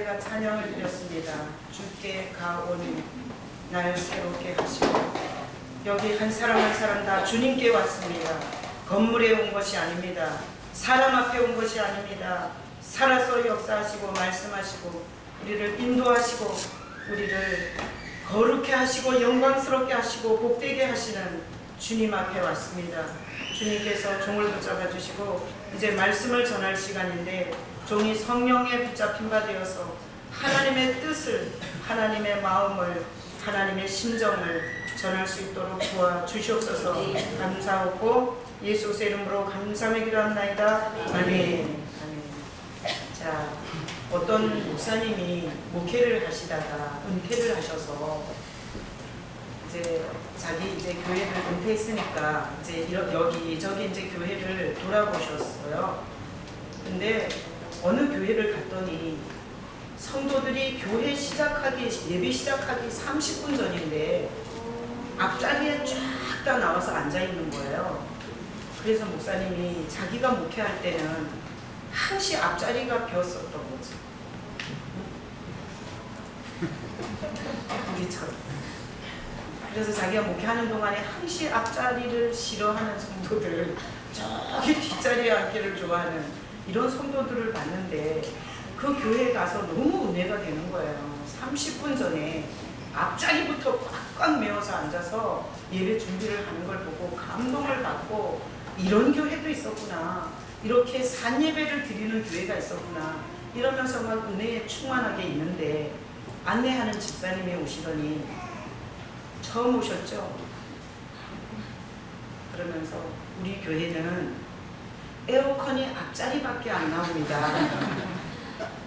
제가 찬양을 드렸습니다. 주께 가오니 날 새롭게 하시고, 여기 한 사람 한 사람 다 주님께 왔습니다. 건물에 온 것이 아닙니다. 사람 앞에 온 것이 아닙니다. 살아서 역사하시고 말씀하시고 우리를 인도하시고 우리를 거룩해 하시고 영광스럽게 하시고 복되게 하시는 주님 앞에 왔습니다. 주님께서 종을 붙잡아 주시고 이제 말씀을 전할 시간인데, 종이 성령에 붙잡힌 바 되어서 하나님의 뜻을, 하나님의 마음을, 하나님의 심정을 전할 수 있도록 도와주시옵소서. 감사하고 예수의 이름으로 감사하며 기도합나이다. 아멘. 자, 어떤 목사님이 목회를 하시다가 은퇴를 하셔서 이제 자기 이제 교회를 은퇴했으니까 이제 여기저기 이제 교회를 돌아보셨어요. 근데 어느 교회를 갔더니 성도들이 교회 시작하기, 예배 시작하기 30분 전인데 앞자리에 쫙 다 나와서 앉아 있는 거예요. 그래서 목사님이 자기가 목회할 때는 항시 앞자리가 비었었던 거지. 우리처럼. 그래서 자기가 목회하는 동안에 항시 앞자리를 싫어하는 성도들, 저기 뒷자리에 앉기를 좋아하는 이런 성도들을 봤는데, 그 교회에 가서 너무 은혜가 되는 거예요. 30분 전에 앞자리부터 꽉꽉 메워서 앉아서 예배 준비를 하는 걸 보고 감동을 받고, 이런 교회도 있었구나, 이렇게 산예배를 드리는 교회가 있었구나 이러면서 막 은혜에 충만하게 있는데, 안내하는 집사님이 오시더니 처음 오셨죠? 그러면서 우리 교회는 에어컨이 앞자리밖에 안 나옵니다.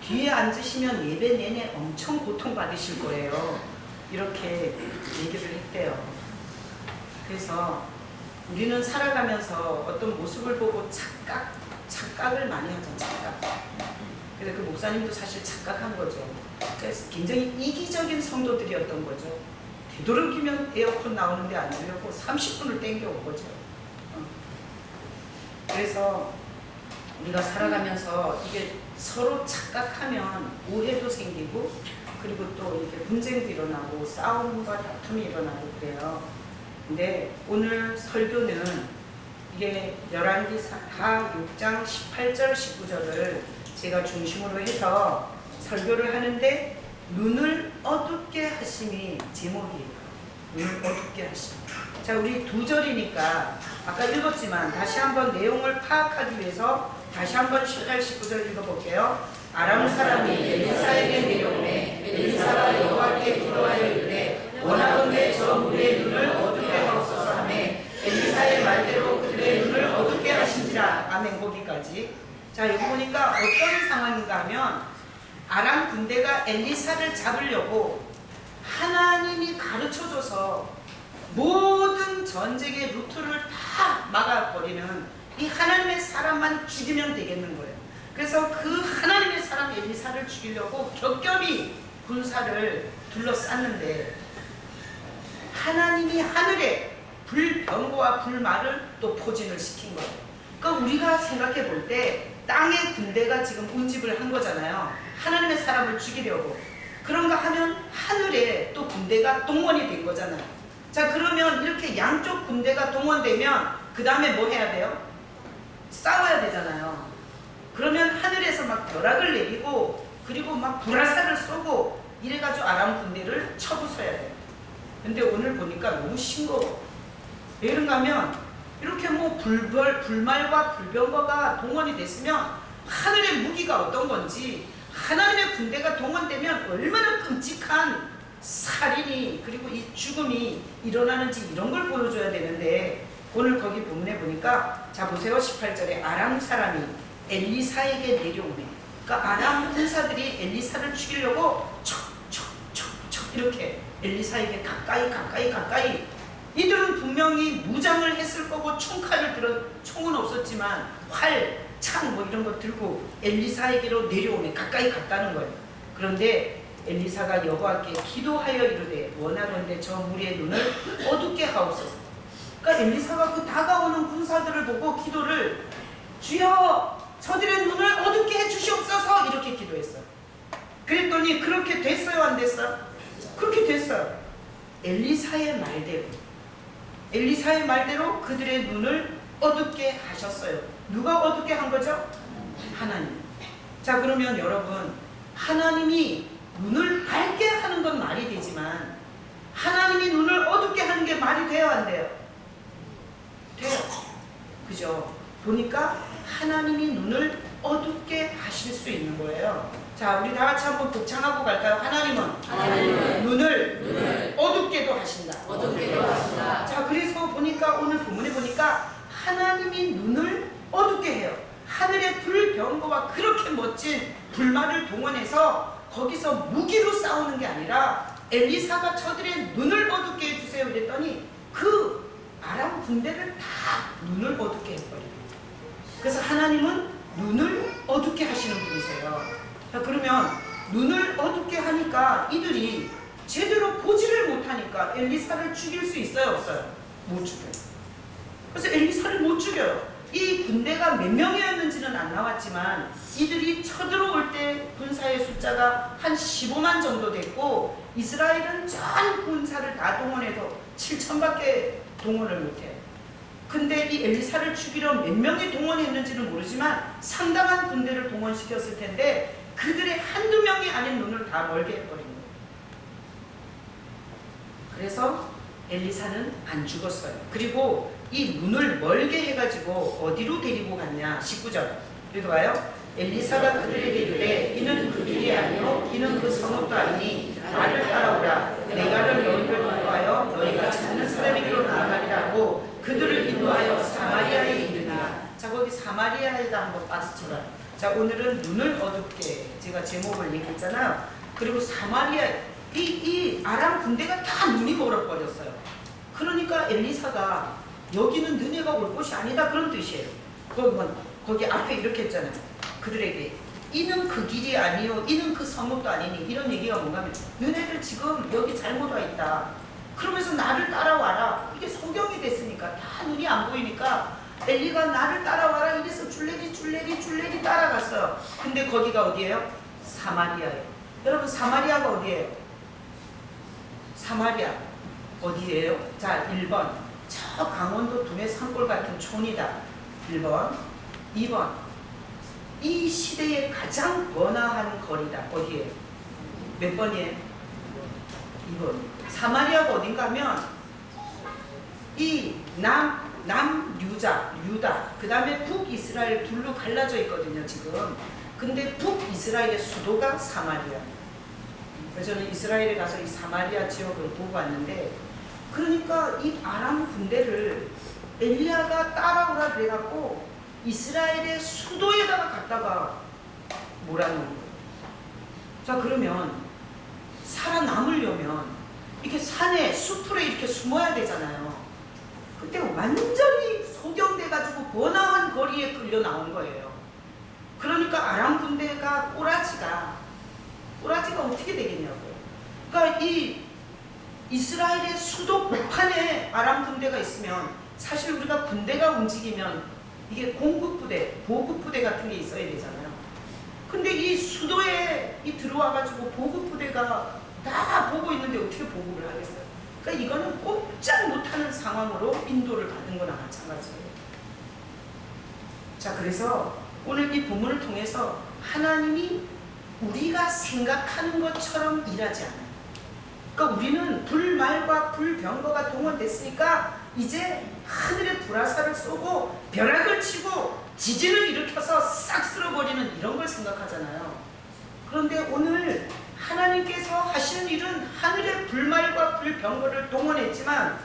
뒤에 앉으시면 예배 내내 엄청 고통받으실 거예요. 이렇게 얘기를 했대요. 그래서 우리는 살아가면서 어떤 모습을 보고 착각을 많이 하죠. 착각. 그래서 그 목사님도 사실 착각한 거죠. 그래서 굉장히 이기적인 성도들이었던 거죠. 되도록이면 에어컨 나오는데 앉으려고 30분을 땡겨온 거죠. 그래서 우리가 살아가면서 이게 서로 착각하면 오해도 생기고, 그리고 또 이렇게 분쟁도 일어나고 싸움과 다툼이 일어나고 그래요. 근데 오늘 설교는 이게 열왕기하 6장 18절 19절을 제가 중심으로 해서 설교를 하는데, 눈을 어둡게 하심이 제목이에요. 눈을 어둡게 하심. 자, 우리 2절이니까 아까 읽었지만 다시 한번 내용을 파악하기 위해서 다시 한번 18, 19절 읽어볼게요. 아람 사람이 엘리사에게 내려오매 엘리사가 여호와께 기도하여 이르되 원하건대 저 물의 눈을 어둡게 하옵소서 하매 엘리사의 말대로 그들의 눈을 어둡게 하신지라. 아멘. 거기까지. 자, 여기 보니까 어떤 상황인가 하면, 아람 군대가 엘리사를 잡으려고 하나님이 가르쳐줘서 모든 전쟁의 루트를 다 막아버리는 이 하나님의 사람만 죽이면 되겠는 거예요. 그래서 그 하나님의 사람 엘리사를 죽이려고 겹겹이 군사를 둘러쌌는데, 하나님이 하늘에 불병거와 불말을 또 포진을 시킨 거예요. 그러니까 우리가 생각해 볼 때 땅의 군대가 지금 운집을 한 거잖아요. 하나님의 사람을 죽이려고. 그런가 하면 하늘에 또 군대가 동원이 된 거잖아요. 자, 그러면 이렇게 양쪽 군대가 동원되면 그 다음에 뭐 해야 돼요? 싸워야 되잖아요. 그러면 하늘에서 막 벼락을 내리고, 그리고 막 불화살을 쏘고 이래가지고 아람 군대를 쳐부숴야 돼요. 근데 오늘 보니까 너무 싱거워. 왜 그런가 하면 이렇게 뭐 불말과 불병거가 동원이 됐으면 하늘의 무기가 어떤 건지, 하나님의 군대가 동원되면 얼마나 끔찍한 살인이, 그리고 이 죽음이 일어나는지 이런 걸 보여줘야 되는데, 오늘 거기 본문에 보니까, 자 보세요. 18절에 아람 사람이 엘리사에게 내려오네. 그러니까 아람 군사들이 엘리사를 죽이려고 척 이렇게 엘리사에게 가까이. 이들은 분명히 무장을 했을 거고 총은 없었지만 활, 창 뭐 이런 거 들고 엘리사에게로 내려오네. 가까이 갔다는 거예요. 그런데 엘리사가 여호와께 기도하여 이르되 원하건대 저 무리의 눈을 어둡게 하옵소서. 그러니까 엘리사가 그 다가오는 군사들을 보고 기도를, 주여 저들의 눈을 어둡게 해주시옵소서 이렇게 기도했어요. 그랬더니 그랬더니 그렇게 됐어요, 안 됐어요? 그렇게 됐어요. 엘리사의 말대로 그들의 눈을 어둡게 하셨어요. 누가 어둡게 한 거죠? 하나님. 자, 그러면 여러분, 하나님이 눈을 밝게 하는 건 말이 되지만 하나님이 눈을 어둡게 하는 게 말이 돼요, 안 돼요? 돼요. 그죠? 보니까 하나님이 눈을 어둡게 하실 수 있는 거예요. 자, 우리 다 같이 한번 복창하고 갈까요? 하나님은 눈을 어둡게도 하신다. 자, 그래서 보니까 오늘 본문에 보니까 하나님이 눈을 어둡게 해요. 하늘의 불병거와 그렇게 멋진 불말을 동원해서 거기서 무기로 싸우는 게 아니라 엘리사가 저들의 눈을 어둡게 해주세요 그랬더니 그 아람 군대를 다 눈을 어둡게 해버려요. 그래서 하나님은 눈을 어둡게 하시는 분이세요. 자, 그러면 눈을 어둡게 하니까 이들이 제대로 보지를 못하니까 엘리사를 죽일 수 있어요, 없어요? 못 죽여요. 그래서 엘리사를 못 죽여요. 이 군대가 몇 명이었는지는 안 나왔지만 이들이 쳐들어올 때 군사의 숫자가 한 15만 정도 됐고 이스라엘은 전 군사를 다 동원해서 7천밖에 동원을 못해요. 근데 이 엘리사를 죽이려 몇 명이 동원했는지는 모르지만 상당한 군대를 동원시켰을 텐데 그들의 한두 명이 아닌 눈을 다 멀게 해버린 거예요. 그래서 엘리사는 안 죽었어요. 그리고 이 눈을 멀게 해가지고 어디로 데리고 갔냐? 19절 읽어봐요. 엘리사가 그들에게 이르되 이는 그 길이 아니요 이는 그 성읍도 아니니 나를 따라오라. 내가 너희를 인도하여 너희가 찾는 사람에게로 나아가리라 하고 그들을 인도하여 사마리아에 이르니라. 자, 거기 사마리아에다 한번 빠져쳐라. 자, 오늘은 눈을 어둡게 제가 제목을 얘기했잖아요. 그리고 사마리아 이 아람 군대가 다 눈이 멀어버렸어요. 그러니까 엘리사가 여기는 너네가 올 곳이 아니다 그런 뜻이에요. 거기 앞에 이렇게 했잖아요. 그들에게 이는 그 길이 아니요 이는 그 성읍도 아니니 이런 얘기가 뭔가 하면 너네들 지금 여기 잘못 와 있다. 그러면서 나를 따라와라. 이게 소경이 됐으니까 다 눈이 안 보이니까 엘리가 나를 따라와라 이래서 줄레리 따라갔어요. 근데 거기가 어디예요? 사마리아예요. 여러분 사마리아가 어디예요? 사마리아 어디예요? 자, 1번 저 강원도 두뇌 산골 같은 촌이다. 1번 2번 이 시대의 가장 번화한 거리다. 어디예요? 몇 번이에요? 2번. 사마리아가 어딘가 하면 이 유다 그 다음에 북이스라엘 둘로 갈라져 있거든요 지금. 근데 북이스라엘의 수도가 사마리아. 그래서 저는 이스라엘에 가서 이 사마리아 지역을 보고 왔는데 그러니까 이 아람 군대를 엘리야가 따라오라 그래갖고 이스라엘의 수도에다가 갖다가 몰아놓은 거예요. 자, 그러면 살아남으려면 이렇게 산에 숲으로 이렇게 숨어야 되잖아요. 그때 완전히 소경돼가지고 번화한 거리에 끌려 나온 거예요. 그러니까 아람 군대가 꼬라지가 어떻게 되겠냐고요. 그러니까 이 이스라엘의 수도 북한에 아람 군대가 있으면 사실 우리가 군대가 움직이면 이게 공급부대, 보급부대 같은 게 있어야 되잖아요. 근데 이 수도에 들어와가지고 보급부대가 다 보고 있는데 어떻게 보급을 하겠어요? 그러니까 이거는 꼼짝 못하는 상황으로 인도를 받은 거나 마찬가지예요. 자, 그래서 오늘 이 본문을 통해서 하나님이 우리가 생각하는 것처럼 일하지 않아요. 그러니까 우리는 불말과 불병거가 동원됐으니까 이제 하늘에 불화살을 쏘고 벼락을 치고 지진을 일으켜서 싹 쓸어버리는 이런 걸 생각하잖아요. 그런데 오늘 하나님께서 하시는 일은 하늘의 불말과 불병거를 동원했지만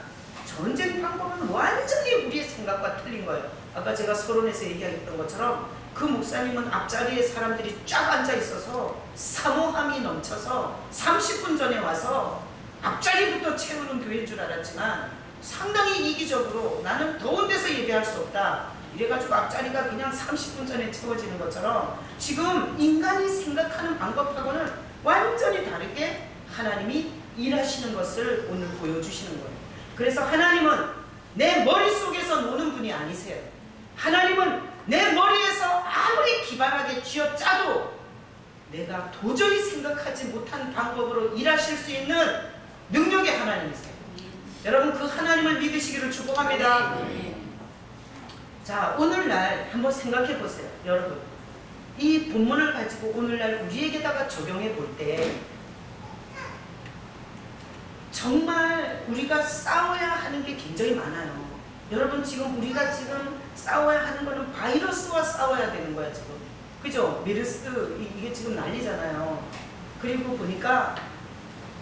전쟁 방법은 완전히 우리의 생각과 틀린 거예요. 아까 제가 서론에서 얘기했던 것처럼 그 목사님은 앞자리에 사람들이 쫙 앉아 있어서 사모함이 넘쳐서 30분 전에 와서 앞자리부터 채우는 교회인 줄 알았지만 상당히 이기적으로 나는 더운 데서 예배할 수 없다. 이래가지고 앞자리가 그냥 30분 전에 채워지는 것처럼 지금 인간이 생각하는 방법하고는 완전히 다르게 하나님이 일하시는 것을 오늘 보여주시는 거예요. 그래서 하나님은 내 머릿속에서 노는 분이 아니세요. 하나님은 내 머리에서 아무리 기발하게 쥐어짜도 내가 도저히 생각하지 못한 방법으로 일하실 수 있는 능력의 하나님이세요. 여러분 그 하나님을 믿으시기를 축복합니다. 자, 오늘날 한번 생각해 보세요. 여러분 이 본문을 가지고 오늘날 우리에게다가 적용해 볼 때 정말 우리가 싸워야 하는 게 굉장히 많아요. 여러분 지금 우리가 지금 싸워야 하는 거는 바이러스와 싸워야 되는 거야 지금. 그죠? 메르스 이게 지금 난리잖아요. 그리고 보니까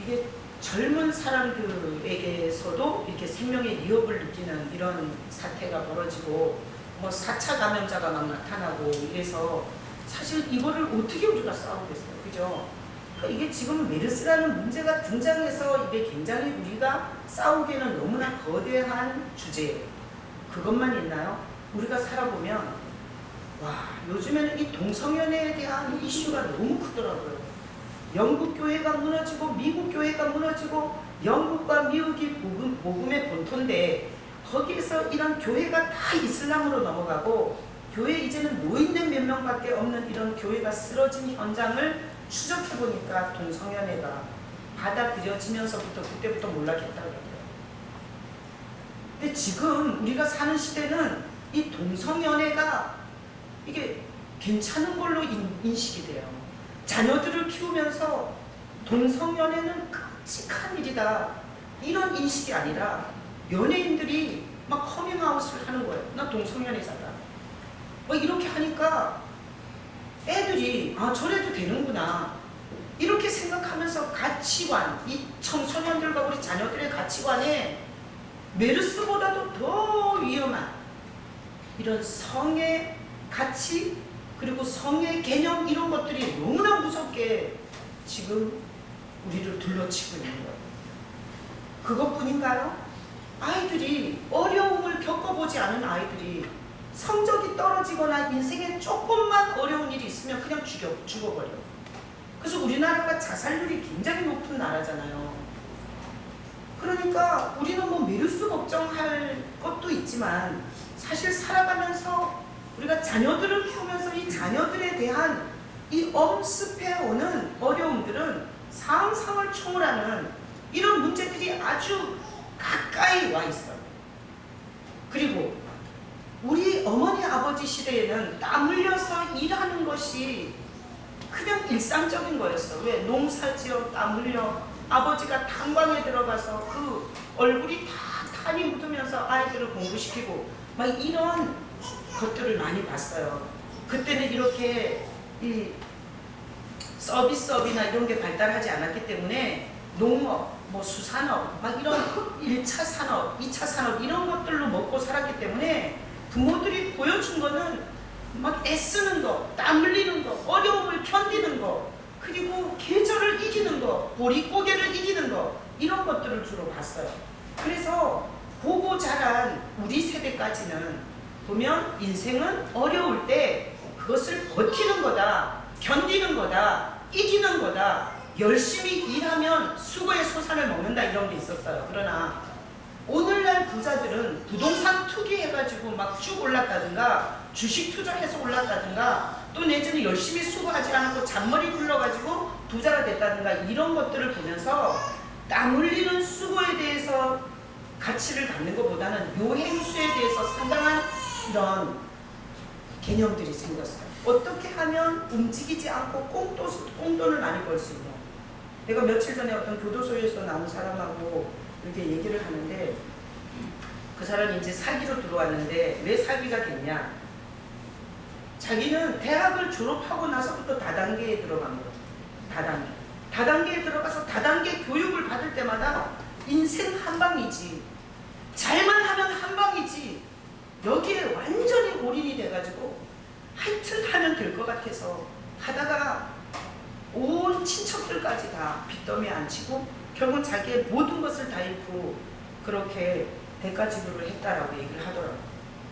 이게 젊은 사람들에게서도 이렇게 생명의 위협을 느끼는 이런 사태가 벌어지고 뭐 4차 감염자가 막 나타나고 이래서 사실 이거를 어떻게 우리가 싸우겠어요. 그죠? 이게 지금 메르스라는 문제가 등장해서 이게 굉장히 우리가 싸우기에는 너무나 거대한 주제예요. 그것만 있나요? 우리가 살아보면 와, 요즘에는 이 동성연애에 대한 이슈가 너무 크더라고요. 영국 교회가 무너지고 미국 교회가 무너지고 영국과 미국이 복음의 본토인데 거기에서 이런 교회가 다 이슬람으로 넘어가고 교회 이제는 노인네 몇 명밖에 없는 이런 교회가 쓰러진 현장을 추적해보니까 동성연애가 받아들여지면서부터 그때부터 몰락했다고 그래요. 근데 지금 우리가 사는 시대는 이 동성연애가 이게 괜찮은 걸로 인식이 돼요. 자녀들을 키우면서 동성연애는 끔찍한 일이다 이런 인식이 아니라 연예인들이 막 커밍아웃을 하는 거예요. 나 동성연애자다. 뭐 이렇게 하니까 애들이 아 저래도 되는구나 이렇게 생각하면서 가치관, 이 청소년들과 우리 자녀들의 가치관에 메르스보다도 더 위험한 이런 성의 가치 그리고 성의 개념 이런 것들이 너무나 무섭게 지금 우리를 둘러치고 있는 거예요. 그것뿐인가요? 아이들이 어려움을 겪어보지 않은 아이들이 성적이 떨어지거나 인생에 조금만 어려운 일이 있으면 그냥 죽어버려. 그래서 우리나라가 자살률이 굉장히 높은 나라잖아요. 그러니까 우리는 뭐 메르스 걱정할 것도 있지만 사실 살아가면서 우리가 자녀들을 키우면서 이 자녀들에 대한 이 엄습해 오는 어려움들은 상상을 초월하는 이런 문제들이 아주 가까이 와 있어요. 그리고 우리 어머니 아버지 시대에는 땀 흘려서 일하는 것이 그냥 일상적인 거였어. 왜? 농사지어 땀 흘려 아버지가 탄광에 들어가서 그 얼굴이 다 탄이 묻으면서 아이들을 공부시키고 막 이런 것들을 많이 봤어요. 그때는 이렇게 이 서비스업이나 이런 게 발달하지 않았기 때문에 농업, 뭐 수산업, 막 이런 1차 산업, 2차 산업 이런 것들로 먹고 살았기 때문에 부모들이 보여준 거는 막 애쓰는 거, 땀 흘리는 거, 어려움을 견디는 거, 그리고 계절을 이기는 거, 보릿고개를 이기는 거 이런 것들을 주로 봤어요. 그래서 보고 자란 우리 세대까지는 보면 인생은 어려울 때 그것을 버티는 거다, 견디는 거다, 이기는 거다, 열심히 일하면 수고의 소산을 먹는다 이런 게 있었어요. 그러나 오늘날 부자들은 부동산 투기해가지고 막 쭉 올랐다든가 주식 투자해서 올랐다든가 또 내지는 열심히 수고하지 않고 잔머리 굴러가지고 부자가 됐다든가 이런 것들을 보면서 땀 흘리는 수고에 대해서 가치를 갖는 것보다는 요행수에 대해서 상당한 이런 개념들이 생겼어요. 어떻게 하면 움직이지 않고 꽁돈을 많이 벌 수 있냐. 내가 며칠 전에 어떤 교도소에서 나온 사람하고 이렇게 얘기를 하는데 그 사람이 이제 사기로 들어왔는데 왜 사기가 됐냐. 자기는 대학을 졸업하고 나서부터 다단계에 들어간 거예요. 다단계에 들어가서 다단계 교육을 받을 때마다 인생 한방이지. 잘만 하면 한방이지. 여기에 완전히 올인이 돼가지고 하여튼 하면 될 것 같아서 하다가 온 친척들까지 다 빚더미에 앉히고 결국은 자기의 모든 것을 다 잃고 그렇게 대가 지불을 했다라고 얘기를 하더라고요.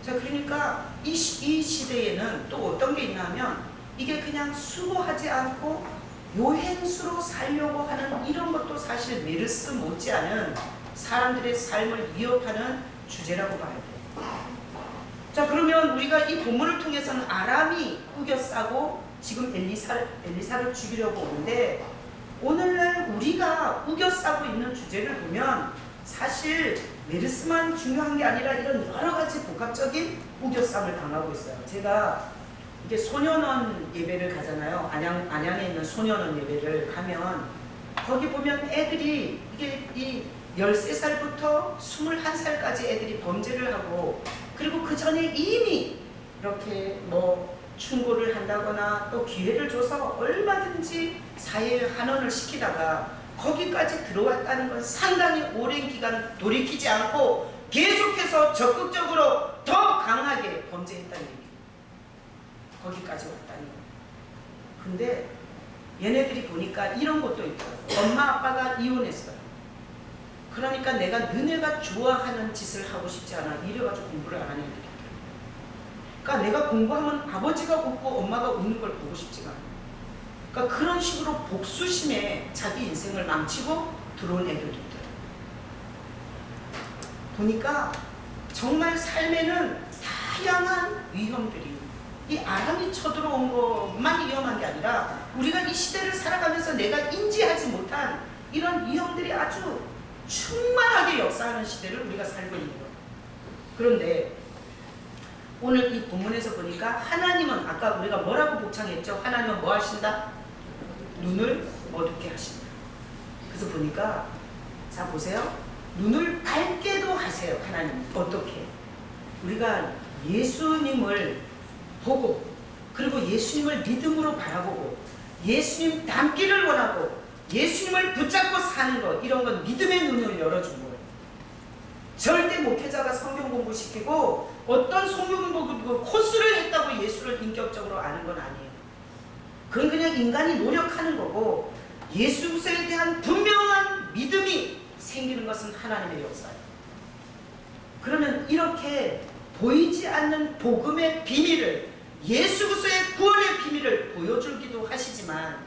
자, 그러니까 이 시대에는 또 어떤 게 있냐면 이게 그냥 수고하지 않고 요행수로 살려고 하는 이런 것도 사실 메르스 못지않은 사람들의 삶을 위협하는 주제라고 봐야 돼요. 자, 그러면 우리가 이 본문을 통해서는 아람이 우겨싸고 지금 엘리사를 죽이려고 오는데, 오늘날 우리가 우겨싸고 있는 주제를 보면 사실 메르스만 중요한 게 아니라 이런 여러 가지 복합적인 우겨쌈을 당하고 있어요. 제가 이게 소년원 예배를 가잖아요. 안양에 있는 소년원 예배를 가면 거기 보면 애들이 이게 이 13살부터 21살까지 애들이 범죄를 하고, 그리고 그 전에 이미 이렇게 뭐 충고를 한다거나 또 기회를 줘서 얼마든지 사회에 환원을 시키다가 거기까지 들어왔다는 건 상당히 오랜 기간 돌이키지 않고 계속해서 적극적으로 더 강하게 범죄했다는 얘기예요. 거기까지 왔다는 거예요. 근데 얘네들이 보니까 이런 것도 있더라고요. 엄마 아빠가 이혼했어요. 그러니까 내가 너네가 좋아하는 짓을 하고 싶지 않아. 이래가지고 공부를 안 하는 애들이 있더라고요. 그러니까 내가 공부하면 아버지가 웃고 엄마가 웃는 걸 보고 싶지가 않아요. 그러니까 그런 식으로 복수심에 자기 인생을 망치고 들어온 애들도 있더라고요. 보니까 정말 삶에는 다양한 위험들이, 이 아람이 쳐들어온 것만 위험한 게 아니라 우리가 이 시대를 살아가면서 내가 인지하지 못한 이런 위험들이 아주 충만하게 역사하는 시대를 우리가 살고 있는 거예요. 그런데 오늘 이 본문에서 보니까 하나님은, 아까 우리가 뭐라고 복창했죠? 하나님은 뭐 하신다? 눈을 어둡게 하신다. 그래서 보니까, 자 보세요. 눈을 밝게도 하세요. 하나님 어떻게? 우리가 예수님을 보고, 그리고 예수님을 믿음으로 바라보고 예수님 닮기를 원하고 예수님을 붙잡고 사는 것, 이런 건 믿음의 눈을 열어준 거예요. 절대 목회자가 성경 공부시키고 어떤 성경 공부 코스를 했다고 예수를 인격적으로 아는 건 아니에요. 그건 그냥 인간이 노력하는 거고, 예수 그리스도에 대한 분명한 믿음이 생기는 것은 하나님의 역사예요. 그러면 이렇게 보이지 않는 복음의 비밀을, 예수 그리스도의 구원의 비밀을 보여주기도 하시지만,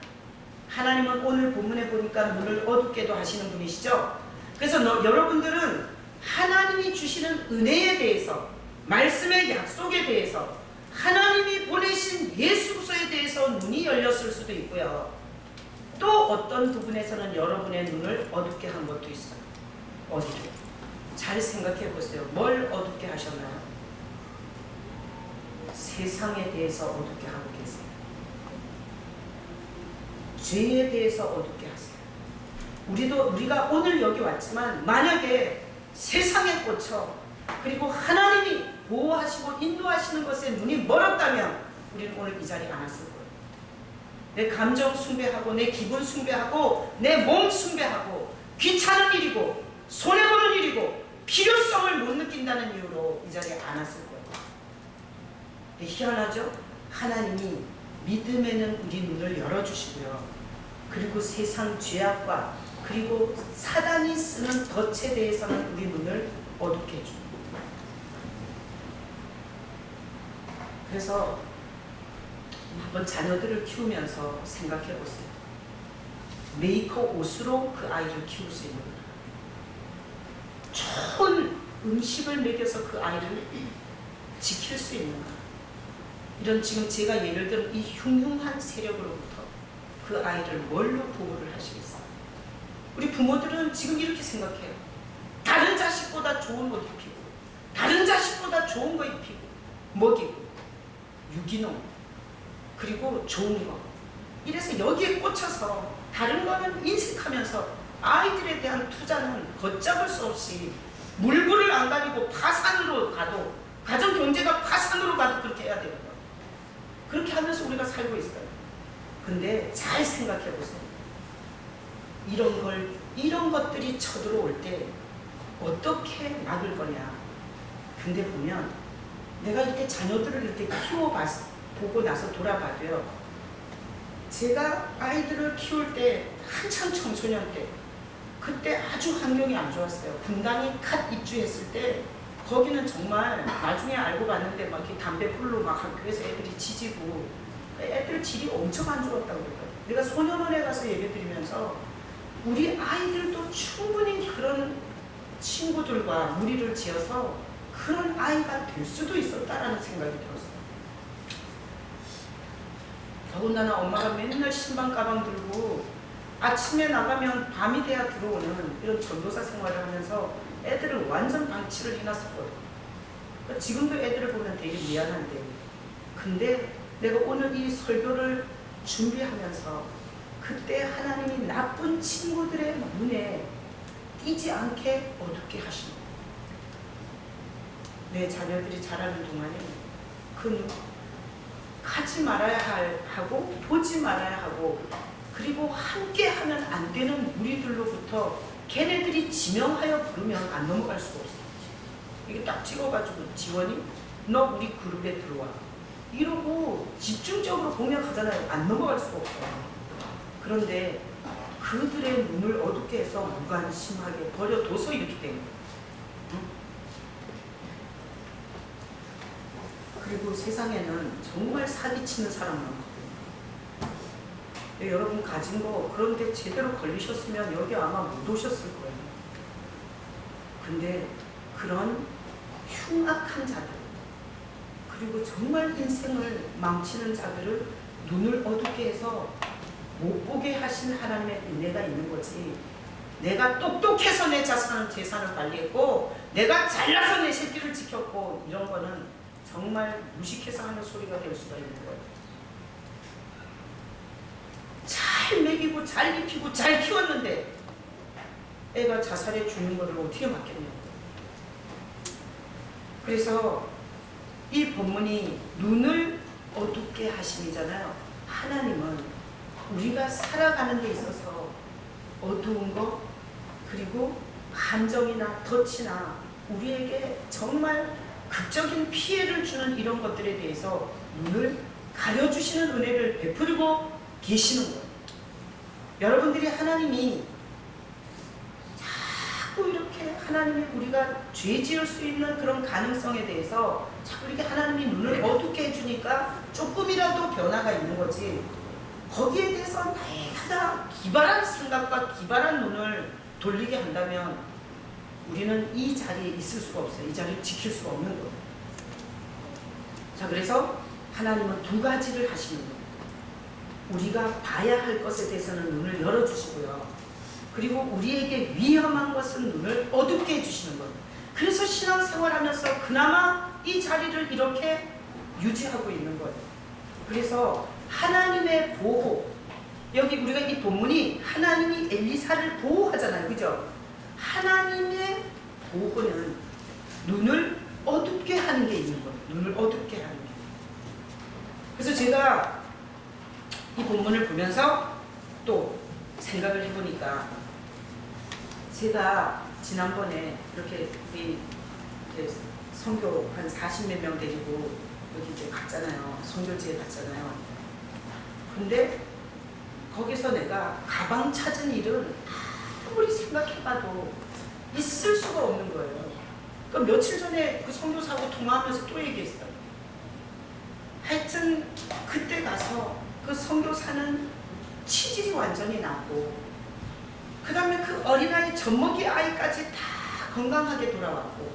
하나님은 오늘 본문에 보니까 눈을 어둡게도 하시는 분이시죠. 그래서 여러분들은 하나님이 주시는 은혜에 대해서, 말씀의 약속에 대해서, 하나님이 보내신 예수 그리스도에 대해서 눈이 열렸을 수도 있고요. 또 어떤 부분에서는 여러분의 눈을 어둡게 한 것도 있어요. 어디로? 잘 생각해 보세요. 뭘 어둡게 하셨나요? 세상에 대해서 어둡게 하고 계세요. 죄에 대해서 어둡게 하세요. 우리가 오늘 여기 왔지만 만약에 세상에 꽂혀, 그리고 하나님이 보호하시고 인도하시는 것에 눈이 멀었다면 우리는 오늘 이 자리에 안 왔을 거예요. 내 감정 숭배하고 내 기분 숭배하고 내 몸 숭배하고 귀찮은 일이고 손해보는 일이고 필요성을 못 느낀다는 이유로 이 자리에 안 왔을 거예요. 근데 희한하죠? 하나님이 믿음에는 우리 눈을 열어주시고요. 그리고 세상 죄악과 그리고 사단이 쓰는 덫에 대해서는 우리 눈을 어둡게 해줍니다. 그래서 한번 자녀들을 키우면서 생각해 보세요. 메이커 옷으로 그 아이를 키울 수 있는 거예요. 좋은 음식을 먹여서 그 아이를 지킬 수 있는가? 이런, 지금 제가 예를 들어 이 흉흉한 세력으로부터 그 아이를 뭘로 보호를 하시겠어요? 우리 부모들은 지금 이렇게 생각해요. 다른 자식보다 좋은 거 입히고, 다른 자식보다 좋은 거 입히고, 먹이고, 유기농, 그리고 좋은 거. 이래서 여기에 꽂혀서 다른 거는 인색하면서 아이들에 대한 투자는 걷잡을 수 없이 물불을 안 가리고 파산으로 가도, 가정 경제가 파산으로 가도 그렇게 해야 되는 거예요. 그렇게 하면서 우리가 살고 있어요. 근데 잘 생각해 보세요. 이런 것들이 쳐들어올 때 어떻게 막을 거냐. 근데 보면 내가 이렇게 자녀들을 이렇게 보고 나서 돌아봐도요. 제가 아이들을 키울 때 한참 청소년 때, 그때 아주 환경이 안 좋았어요. 분당에 갓 입주했을 때 거기는 정말 나중에 알고 봤는데 막 이렇게 담배불로 막 학교에서 애들이 지지고 애들 질이 엄청 안 좋았다고 그래요. 내가 소년원에 가서 예배드리면서 우리 아이들도 충분히 그런 친구들과 무리를 지어서 그런 아이가 될 수도 있었다라는 생각이 들었어요. 더군다나 엄마가 맨날 신방 가방 들고 아침에 나가면 밤이 돼야 들어오는 이런 전도사 생활을 하면서 애들을 완전 방치를 해놨었거든. 그러니까 지금도 애들을 보면 되게 미안한데, 근데 내가 오늘 이 설교를 준비하면서 그때 하나님이 나쁜 친구들의 눈에 띄지 않게 어둡게 하시는 거예요. 내 자녀들이 자라는 동안에 그 가지 말아야 하고 보지 말아야 하고, 그리고 함께 하면 안 되는 무리들로부터 걔네들이 지명하여 부르면 안 넘어갈 수가 없어요. 이게 딱 찍어가지고 지원이 너 우리 그룹에 들어와 이러고 집중적으로 공략하잖아요. 안 넘어갈 수가 없어요. 그런데 그들의 눈을 어둡게 해서 무관심하게 버려둬서 이렇게 된 거예요. 그리고 세상에는 정말 사기치는 사람 많거든요. 여러분 가진 거 그런데 제대로 걸리셨으면 여기 아마 못 오셨을 거예요. 근데 그런 흉악한 자들, 그리고 정말 인생을 망치는 자들을 눈을 어둡게 해서 못 보게 하신 하나님의 은혜가 있는 거지, 내가 똑똑해서 내 재산을 관리했고 내가 잘나서 내 새끼를 지켰고 이런 거는 정말 무식해서 하는 소리가 될 수가 있는 거예요. 잘 먹이고 잘 입히고 잘 키웠는데 애가 자살해 죽는 거를 어떻게 막겠냐고. 그래서 이 본문이 눈을 어둡게 하심이잖아요. 하나님은 우리가 살아가는 데 있어서 어두운 것, 그리고 감정이나 덫이나 우리에게 정말 극적인 피해를 주는 이런 것들에 대해서 눈을 가려주시는 은혜를 베풀고 계시는 거예요. 여러분들이 하나님이 자꾸 이렇게 하나님이 우리가 죄 지을 수 있는 그런 가능성에 대해서 자꾸 이렇게 하나님이 눈을 어둡게 해주니까 조금이라도 변화가 있는 거지, 거기에 대해서 내가 기발한 생각과 기발한 눈을 돌리게 한다면 우리는 이 자리에 있을 수가 없어요. 이 자리를 지킬 수가 없는 거예요. 자, 그래서 하나님은 두 가지를 하시는 거예요. 우리가 봐야 할 것에 대해서는 눈을 열어주시고요. 그리고 우리에게 위험한 것은 눈을 어둡게 해주시는 거예요. 그래서 신앙생활하면서 그나마 이 자리를 이렇게 유지하고 있는 거예요. 그래서 하나님의 보호, 여기 우리가 이 본문이 하나님이 엘리사를 보호하잖아요. 그죠? 하나님의 보호는 눈을 어둡게 하는 게 있는 거예요. 눈을 어둡게 하는 게. 그래서 제가 이 본문을 보면서 또 생각을 해보니까, 제가 지난번에 이렇게 우리 선교 한 40몇 명 데리고 여기 이제 갔잖아요. 선교지에 갔잖아요. 근데 거기서 내가 가방 찾은 일은 아무리 생각해봐도 있을 수가 없는 거예요. 그러니까 며칠 전에 그 선교사하고 통화하면서 또 얘기했어요. 하여튼 그때 가서 그 선교사는 치질이 완전히 났고, 그 다음에 그 어린아이 젖먹이 아이까지 다 건강하게 돌아왔고,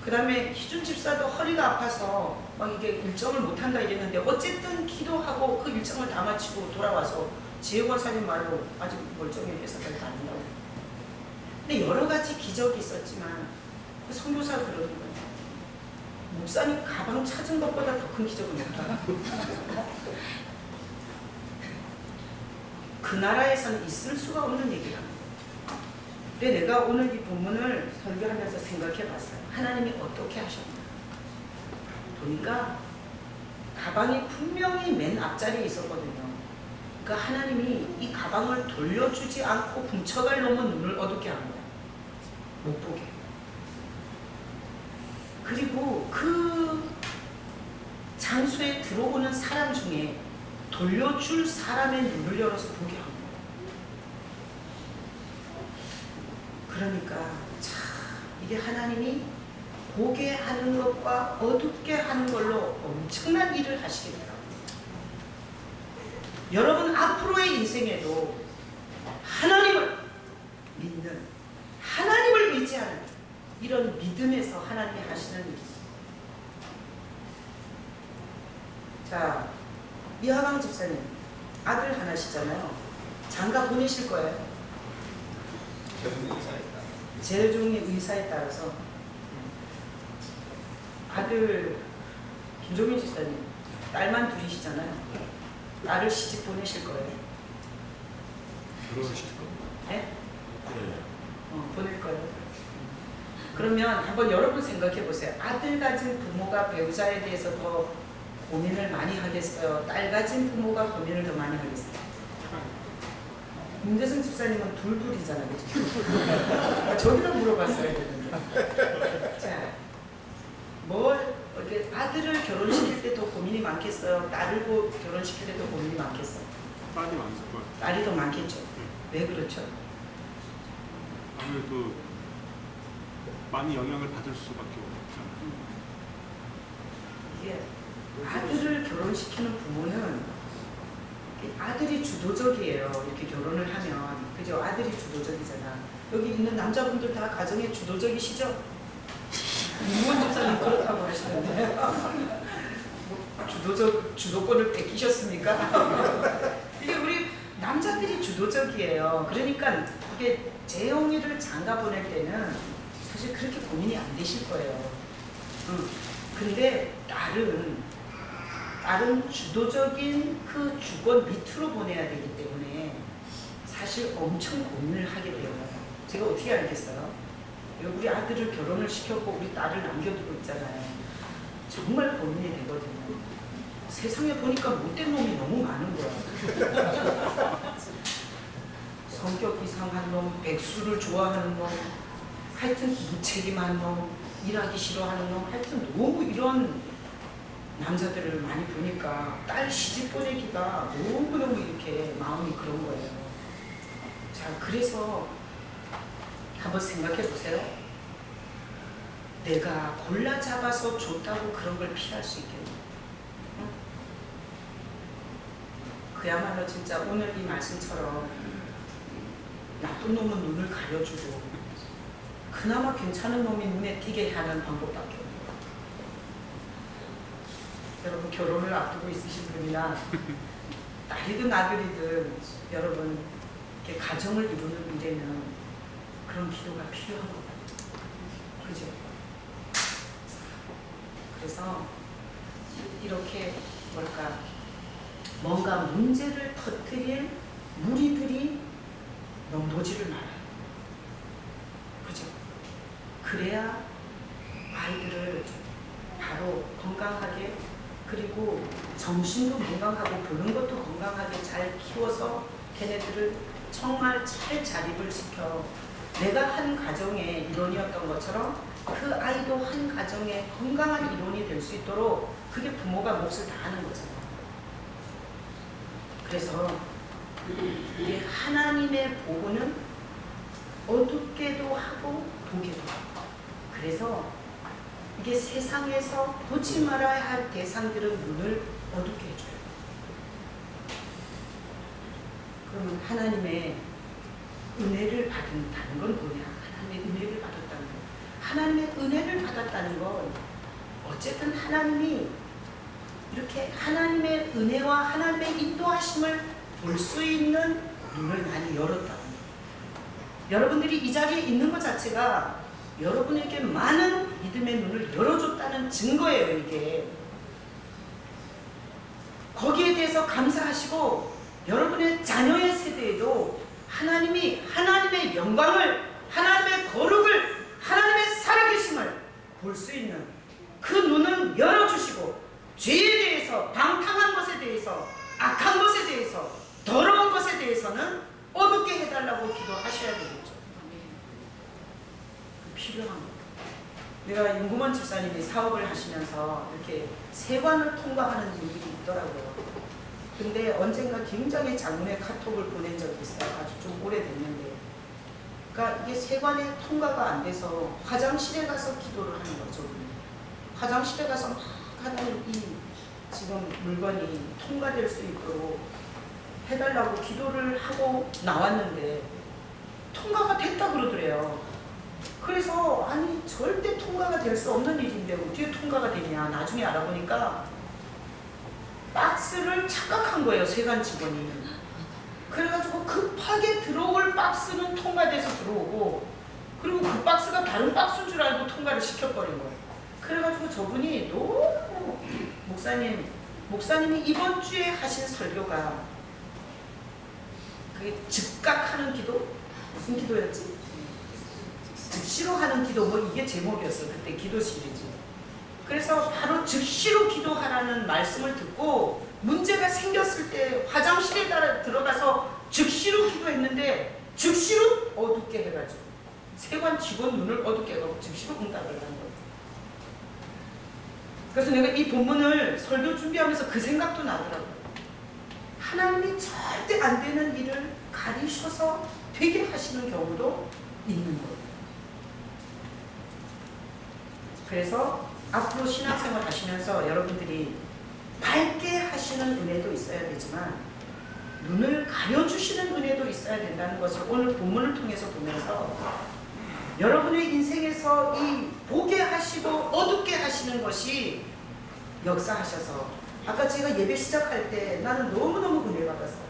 그 다음에 희준 집사도 허리가 아파서 막 이게 일정을 못한다 이랬는데 어쨌든 기도하고 그 일정을 다 마치고 돌아와서 지혜권사님 말로 아직 멀쩡히 회사까지 다닌다고. 근데 여러 가지 기적이 있었지만 그 선교사가 그러는 거예요. 목사님 가방 찾은 것보다 더 큰 기적은 없다. 그 나라에서는 있을 수가 없는 얘기랍니다. 근데 내가 오늘 이 본문을 설교하면서 생각해 봤어요. 하나님이 어떻게 하셨나. 보니까 가방이 분명히 맨 앞자리에 있었거든요. 그러니까 하나님이 이 가방을 돌려주지 않고 훔쳐갈 놈은 눈을 어둡게 한 거야. 못 보게. 그리고 그 장소에 들어오는 사람 중에 돌려줄 사람의 눈을 열어서 보게 한 거예요. 그러니까 참 이게 하나님이 보게 하는 것과 어둡게 하는 걸로 엄청난 일을 하시겠더라고요. 여러분 앞으로의 인생에도 하나님을 믿는, 하나님을 의지하는 이런 믿음에서 하나님이 하시는 일이 있어요. 자, 이하방 집사님 아들 하나시잖아요. 장가 보내실 거예요. 재중의 의사에 따라서 아들 김종민 집사님 딸만 둘이시잖아요. 딸을 시집 보내실 거예요. 결혼하실 거? 네? 네. 보낼 거예요. 그러면 한번 여러분 생각해 보세요. 아들 가진 부모가 배우자에 대해서 더 고민을 많이 하겠어요? 딸 가진 부모가 고민을 더 많이 하겠어요? 문재승 집사님은 둘이잖아요. 그죠? 저기다 물어봤어야 되는데. 자, 이렇게 아들을 결혼시킬 때 더 고민이 많겠어요? 딸을 결혼시킬 때 더 고민이 많겠어요? 딸이 많을 거예요. 딸이 더 많겠죠. 왜 그렇죠? 아무래도 많이 영향을 받을 수밖에 없잖아요. 이게 아들을 결혼시키는 부모는 아들이 주도적이에요. 이렇게 결혼을 하면. 그죠? 아들이 주도적이잖아. 여기 있는 남자분들 다 가정에 주도적이시죠? 이무원 집사님 그렇다고 하시는데 주도권을 뺏기셨습니까? 이게 우리 남자들이 주도적이에요. 그러니까 이게 재영이를 장가 보낼 때는 사실 그렇게 고민이 안 되실 거예요. 근데 딸은 주도적인 그 주권 밑으로 보내야 되기 때문에 사실 엄청 고민을 하게 돼요. 제가 어떻게 알겠어요? 우리 아들을 결혼을 시켰고 우리 딸을 남겨두고 있잖아요. 정말 고민이 되거든요. 세상에 보니까 못된 놈이 너무 많은 거야. 성격 이상한 놈, 백수를 좋아하는 놈, 하여튼 무책임한 놈, 일하기 싫어하는 놈, 하여튼 너무 이런 남자들을 많이 보니까 딸 시집 보내기가 너무너무 이렇게 마음이 그런 거예요. 자, 그래서 한번 생각해 보세요. 내가 골라 잡아서 줬다고 그런 걸 피할 수 있겠냐? 응? 그야말로 진짜 오늘 이 말씀처럼 나쁜 놈은 눈을 가려주고 그나마 괜찮은 놈이 눈에 띄게 하는 방법밖에 없어요. 여러분 결혼을 앞두고 있으신 분이나 딸이든 아들이든 여러분 이렇게 가정을 이루는 일에는 그런 기도가 필요한 것 같아요. 그죠? 그래서 이렇게 뭔가 문제를 터뜨릴 무리들이 넘보지를 말아요. 그죠? 그래야 아이들을 바로 건강하게 그리고 정신도 건강하고 보는 것도 건강하게 잘 키워서 걔네들을 정말 잘 자립을 시켜 내가 한 가정의 일원이었던 것처럼 그 아이도 한 가정의 건강한 일원이 될 수 있도록 그게 부모가 몫을 다하는 거잖아요. 그래서 이게 하나님의 보호는 어둡게도 하고 보기도 하고 그래서 이게 세상에서 보지 말아야 할 대상들은 눈을 어둡게 해줘요. 그러면 하나님의 은혜를 받는다는 건 뭐냐? 하나님의 은혜를 받았다는 거. 하나님의 은혜를 받았다는 건 어쨌든 하나님이 이렇게 하나님의 은혜와 하나님의 인도하심을 볼 수 있는 눈을 많이 열었다는 거예요. 여러분들이 이 자리에 있는 것 자체가 여러분에게 많은 믿음의 눈을 열어줬다는 증거예요, 이게. 거기에 대해서 감사하시고 여러분의 자녀의 세대에도 하나님이 하나님의 영광을, 하나님의 거룩을, 하나님의 살아계심을 볼 수 있는 그 눈은 열어주시고 죄에 대해서, 방탕한 것에 대해서, 악한 것에 대해서, 더러운 것에 대해서는 어둡게 해달라고 기도하셔야 되겠죠. 필요한 거예요. 내가 윤구먼 집사님이 사업을 하시면서 이렇게 세관을 통과하는 일이 있더라고요. 근데 언젠가 굉장히 장문의 카톡을 보낸 적이 있어요. 아주 좀 오래됐는데. 그러니까 이게 세관에 통과가 안 돼서 화장실에 가서 기도를 하는 거죠. 화장실에 가서 막 하나님 이 지금 물건이 통과될 수 있도록 해달라고 기도를 하고 나왔는데 통과가 됐다 그러더래요. 그래서 아니 절대 통과가 될 수 없는 일인데 어떻게 통과가 되냐 나중에 알아보니까 박스를 착각한 거예요, 세관 직원이. 그래가지고 급하게 들어올 박스는 통과돼서 들어오고, 그리고 그 박스가 다른 박스인 줄 알고 통과를 시켜버린 거예요. 그래가지고 저분이 너무 목사님이 이번 주에 하신 설교가 그게 즉각하는 기도? 무슨 기도였지? 즉시로 하는 기도, 뭐 이게 제목이었어. 그때 기도 시리즈. 그래서 바로 즉시로 기도하라는 말씀을 듣고 문제가 생겼을 때 화장실에 들어가서 즉시로 기도했는데 즉시로 어둡게 해가지고 세관 직원 눈을 어둡게 해가지고 즉시로 응답을 한 거예요. 그래서 내가 이 본문을 설교 준비하면서 그 생각도 나더라고요. 하나님이 절대 안 되는 일을 가리셔서 되게 하시는 경우도 있는 거예요. 그래서 앞으로 신앙생활 하시면서 여러분들이 밝게 하시는 은혜도 있어야 되지만 눈을 가려주시는 은혜도 있어야 된다는 것을 오늘 본문을 통해서 보면서 여러분의 인생에서 이 보게 하시고 어둡게 하시는 것이 역사하셔서 아까 제가 예배 시작할 때 나는 너무너무 은혜 받았어요.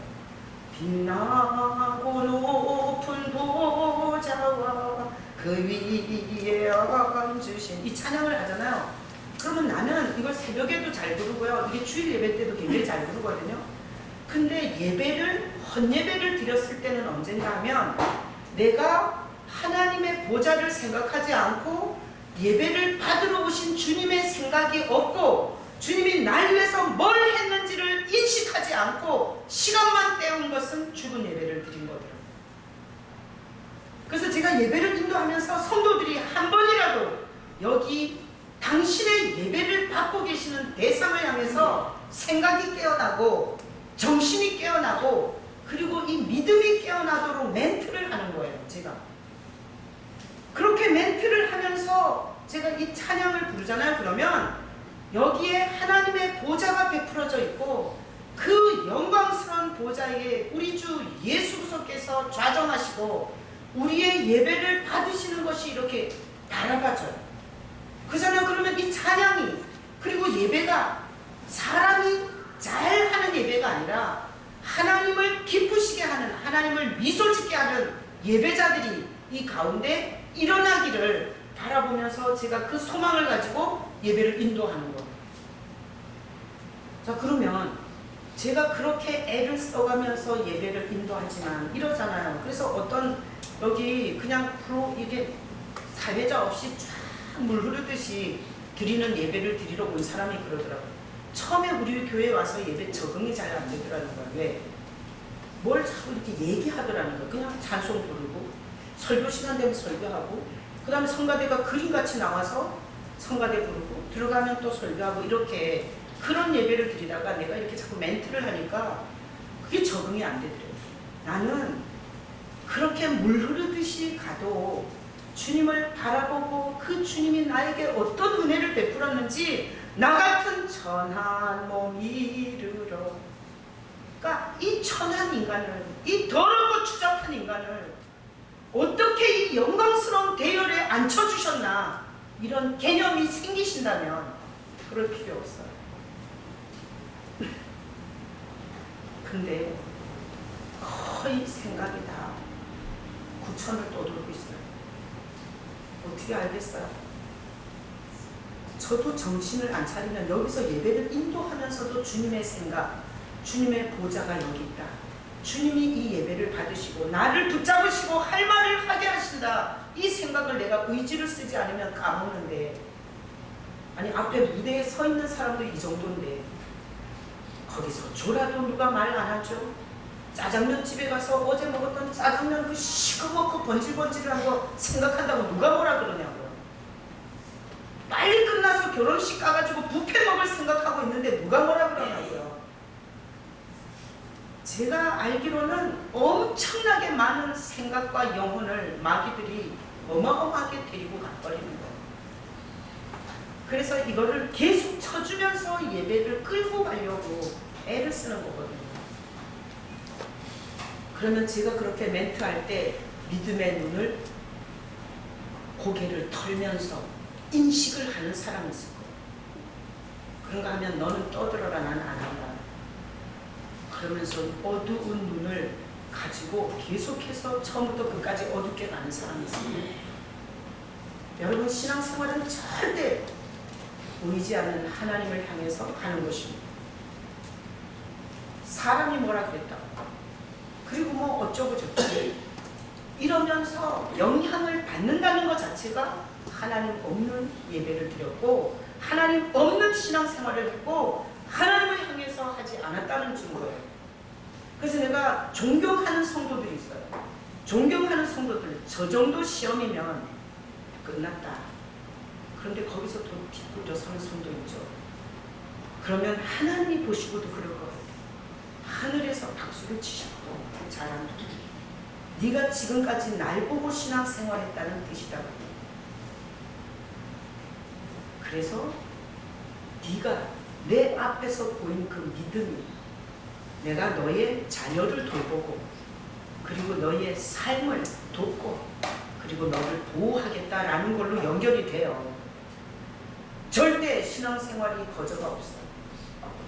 빛나고 높은 보좌와 그 위에 앉으신 이 찬양을 하잖아요. 그러면 나는 이걸 새벽에도 잘 부르고요. 이게 주일 예배 때도 굉장히 잘 부르거든요. 근데 헛예배를 드렸을 때는 언젠가 하면 내가 하나님의 보좌를 생각하지 않고 예배를 받으러 오신 주님의 생각이 없고 주님이 날 위해서 뭘 했는지를 인식하지 않고 시간만 때운 것은 죽은 예배를 드린 거더라고요. 그래서 제가 예배를 인도하면서 성도들이 한 번이라도 여기 당신의 예배를 받고 계시는 대상을 향해서 생각이 깨어나고 정신이 깨어나고 그리고 이 믿음이 깨어나도록 멘트를 하는 거예요. 제가 그렇게 멘트를 하면서 제가 이 찬양을 부르잖아요. 그러면 여기에 하나님의 보좌가 베풀어져 있고 그 영광스러운 보좌에 우리 주 예수 그리스도께서 좌정하시고 우리의 예배를 받으시는 것이 이렇게 달아가져요. 그잖아요. 그러면 이 찬양이 그리고 예배가 사람이 잘하는 예배가 아니라 하나님을 기쁘시게 하는 하나님을 미소 짓게 하는 예배자들이 이 가운데 일어나기를 바라보면서 제가 그 소망을 가지고 예배를 인도하는 거예요. 자, 그러면 제가 그렇게 애를 써가면서 예배를 인도하지만 이러잖아요. 그래서 어떤 여기 그냥 이게 사회자 없이 쫙 물 흐르듯이 드리는 예배를 드리러 온 사람이 그러더라고요. 처음에 우리 교회에 와서 예배 적응이 잘 안 되더라는 거예요. 왜? 뭘 자꾸 이렇게 얘기하더라는 거예요. 그냥 찬송 부르고 설교 시간 되면 설교하고 그 다음에 성가대가 그림같이 나와서 성가대 부르고 들어가면 또 설교하고 이렇게 그런 예배를 드리다가 내가 이렇게 자꾸 멘트를 하니까 그게 적응이 안 되더라고요. 나는 그렇게 물 흐르듯이 가도 주님을 바라보고 그 주님이 나에게 어떤 은혜를 베풀었는지 나 같은 천한 몸 이르러 그러니까 이 천한 인간을 이 더럽고 추잡한 인간을 어떻게 이 영광스러운 대열에 앉혀주셨나 이런 개념이 생기신다면 그럴 필요 없어요. 근데 거의 생각이 다 구천을 떠돌고 있어요. 어떻게 알겠어요? 저도 정신을 안 차리면 여기서 예배를 인도하면서도 주님의 생각, 주님의 보좌가 여기 있다. 주님이 이 예배를 받으시고 나를 붙잡으시고 할 말을 하게 하신다. 이 생각을 내가 의지를 쓰지 않으면 까먹는데 아니 앞에 무대에 서 있는 사람도 이 정도인데 거기서 졸아도 누가 말 안 하죠? 짜장면 집에 가서 어제 먹었던 짜장면 그 시커멓고 번질번질한 거 생각한다고 누가 뭐라 그러냐고요. 빨리 끝나서 결혼식 가가지고 뷔페 먹을 생각하고 있는데 누가 뭐라 그러냐고요. 제가 알기로는 엄청나게 많은 생각과 영혼을 마귀들이 어마어마하게 데리고 가버리는 거예요. 그래서 이거를 계속 쳐주면서 예배를 끌고 가려고 애를 쓰는 거거든요. 그러면 제가 그렇게 멘트할 때 믿음의 눈을 고개를 털면서 인식을 하는 사람이 있을 거예요. 그런가 하면 너는 떠들어라 나는 안 한다. 그러면서 어두운 눈을 가지고 계속해서 처음부터 끝까지 어둡게 가는 사람이 있습니다. 여러분, 신앙생활은 절대 보이지 않는 하나님을 향해서 가는 것입니다. 사람이 뭐라 그랬다고, 그리고 뭐 어쩌고 저쩌고 이러면서 영향을 받는다는 것 자체가 하나님 없는 예배를 드렸고 하나님 없는 신앙생활을 했고 하나님을 향해서 하지 않았다는 증거예요. 그래서 내가 존경하는 성도들이 있어요. 존경하는 성도들, 저 정도 시험이면 끝났다. 그런데 거기서 또 뒷구려 서는 성도 있죠. 그러면 하나님이 보시고도 그럴 거예요. 하늘에서 박수를 치시고 잘한다. 네가 지금까지 날 보고 신앙생활했다는 뜻이다. 그래서 네가 내 앞에서 보인 그 믿음이 내가 너의 자녀를 돌보고 그리고 너의 삶을 돕고 그리고 너를 보호하겠다라는 걸로 연결이 돼요. 절대 신앙생활이 거저가 없어요.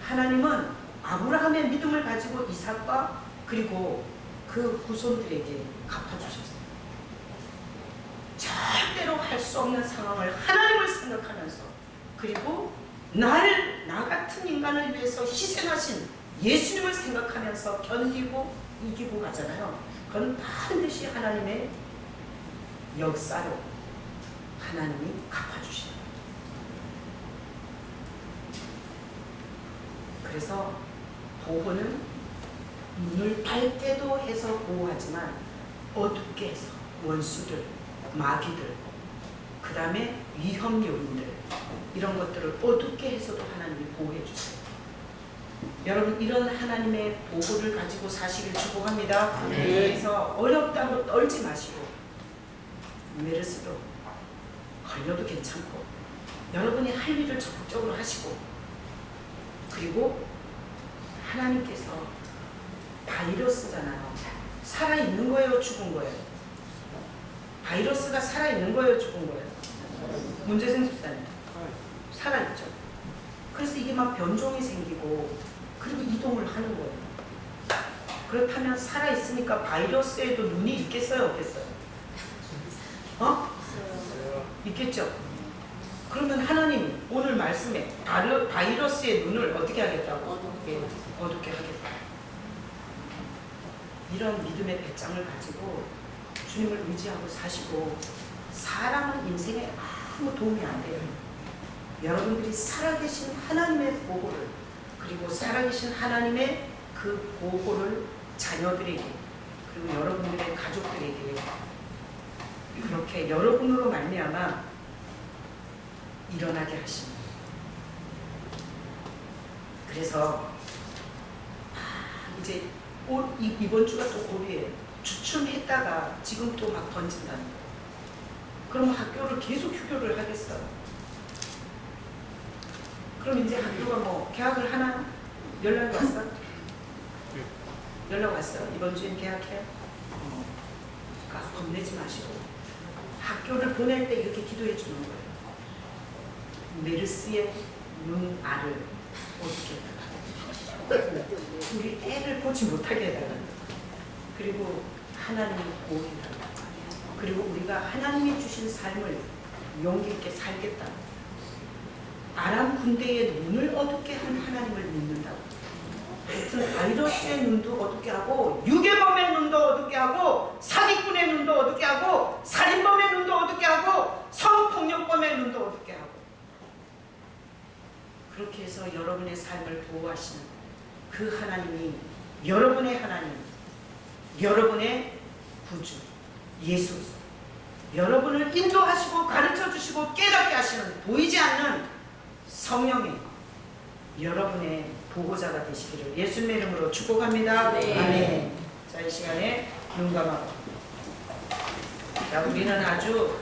하나님은 아브라함의 믿음을 가지고 이삭과 그리고 그 후손들에게 갚아주셨어요. 절대로 할 수 없는 상황을 하나님을 생각하면서 그리고 나 같은 인간을 위해서 희생하신 예수님을 생각하면서 견디고 이기고 가잖아요. 그건 반드시 하나님의 역사로 하나님이 갚아주시는 거예요. 그래서 보호는 눈을 밝게도 해서 보호하지만 어둡게 해서 원수들, 마귀들, 그 다음에 위험 요인들 이런 것들을 어둡게 해서도 하나님이 보호해 주세요. 여러분, 이런 하나님의 보호를 가지고 사시길 축복합니다. 그래서 어렵다고 떨지 마시고 메르스도 걸려도 괜찮고 여러분이 할 일을 적극적으로 하시고 그리고 하나님께서 바이러스잖아요. 살아있는 거예요, 죽은 거예요? 바이러스가 살아있는 거예요, 죽은 거예요? 문재생 집사님, 살아있죠. 그래서 이게 막 변종이 생기고 그리고 이동을 하는 거예요. 그렇다면 살아있으니까 바이러스에도 눈이 있겠어요, 없겠어요? 있겠죠? 그러면 하나님 오늘 말씀에 바이러스의 눈을 어떻게 하겠다고? 어둡게 하겠다. 이런 믿음의 배짱을 가지고 주님을 의지하고 사시고 사람은 인생에 아무 도움이 안 돼요. 여러분들이 살아계신 하나님의 보호를 그리고 살아계신 하나님의 그 보호를 자녀들에게 그리고 여러분들의 가족들에게 그렇게 여러분으로 말미암아 일어나게 하십니다. 그래서 이제 이번 주가 또 고비예요. 주춤했다가 지금 또 막 던진다는 거예요. 그럼 학교를 계속 휴교를 하겠어요. 그럼 이제 학교가 뭐 개학을 하나? 연락이 왔어? 연락 왔어? 이번 주엔 개학해? 겁내지 마시고 학교를 보낼 때 이렇게 기도해 주는 거예요. 메르스의 눈알을 어떻게 해달라. 우리 애를 보지 못하게 해달라. 그리고 하나님이 보호해달라. 그리고 우리가 하나님이 주신 삶을 용기 있게 살겠다. 아람 군대의 눈을 어둡게 한 하나님을 믿는다고. 하여튼 바이러스의 눈도 어둡게 하고 유괴범의 눈도 어둡게 하고 사기꾼의 눈도 어둡게 하고 살인범의 눈도 어둡게 하고 성폭력범의 눈도 어둡게 하고 그렇게 해서 여러분의 삶을 보호하시는 그 하나님이 여러분의 하나님, 여러분의 구주 예수, 여러분을 인도하시고 가르쳐주시고 깨닫게 하시는 보이지 않는 성령이 여러분의 보호자가 되시기를 예수님의 이름으로 축복합니다. 네. 아멘. 자, 이 시간에 눈 감아봐. 자, 우리는 아주